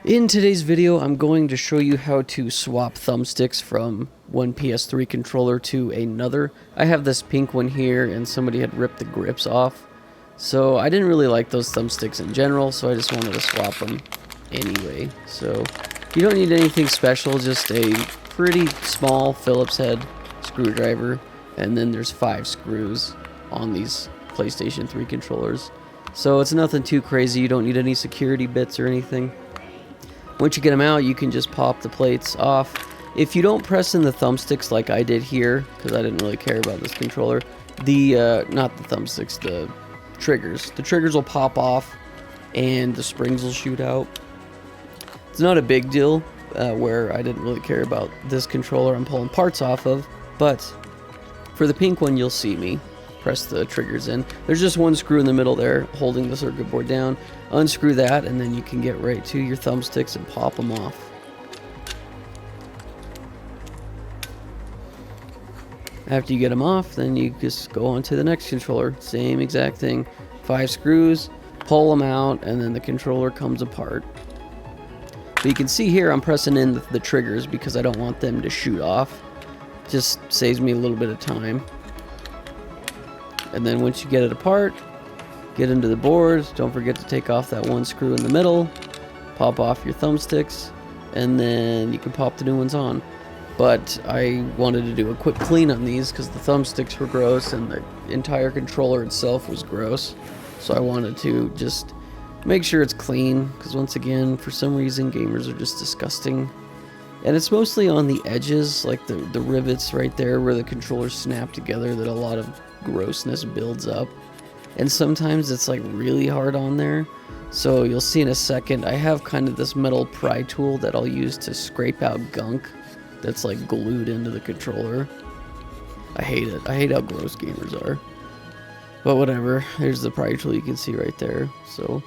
In today's video, I'm going to show you how to swap thumbsticks from one PS3 controller to another. I have this pink one here, and somebody had ripped the grips off. So I didn't really like those thumbsticks in general, so I just wanted to swap them anyway. So you don't need anything special, just a pretty small Phillips head screwdriver, and then there's 5 screws on these PlayStation 3 controllers. So it's nothing too crazy, you don't need any security bits or anything. Once you get them out, you can just pop the plates off. If you don't press in the thumbsticks like I did here, because I didn't really care about this controller, not the thumbsticks, the triggers will pop off and the springs will shoot out. It's not a big deal where I didn't really care about this controller I'm pulling parts off of, but for the pink one you'll see me press the triggers in. There's just one screw in the middle there holding the circuit board down. Unscrew that and then you can get right to your thumbsticks and pop them off. After you get them off, then you just go on to the next controller. Same exact thing. 5 screws, pull them out, and then the controller comes apart. So you can see here I'm pressing in the triggers because I don't want them to shoot off. Just saves me a little bit of time. And then once you get it apart, get into the board. Don't forget to take off that one screw in the middle. Pop off your thumbsticks, and then you can pop the new ones on. But I wanted to do a quick clean on these because the thumbsticks were gross and the entire controller itself was gross. So I wanted to just make sure it's clean because once again, for some reason, gamers are just disgusting. And it's mostly on the edges, like the rivets right there where the controllers snap together, that a lot of grossness builds up. And sometimes it's like really hard on there. So you'll see in a second, I have kind of this metal pry tool that I'll use to scrape out gunk that's like glued into the controller. I hate it. I hate how gross gamers are. But whatever, there's the pry tool you can see right there. So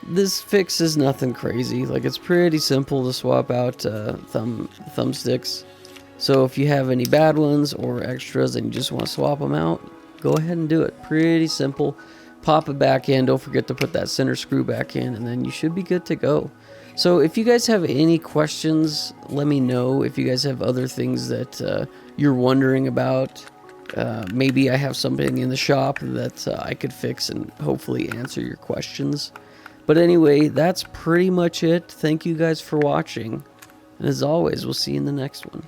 this fix is nothing crazy. Like, it's pretty simple to swap out thumbsticks. So if you have any bad ones or extras and you just want to swap them out, go ahead and do it. Pretty simple. Pop it back in. Don't forget to put that center screw back in, and then you should be good to go. So if you guys have any questions, let me know. If you guys have other things that you're wondering about, maybe I have something in the shop that I could fix and hopefully answer your questions. But anyway, that's pretty much it. Thank you guys for watching. And as always, we'll see you in the next one.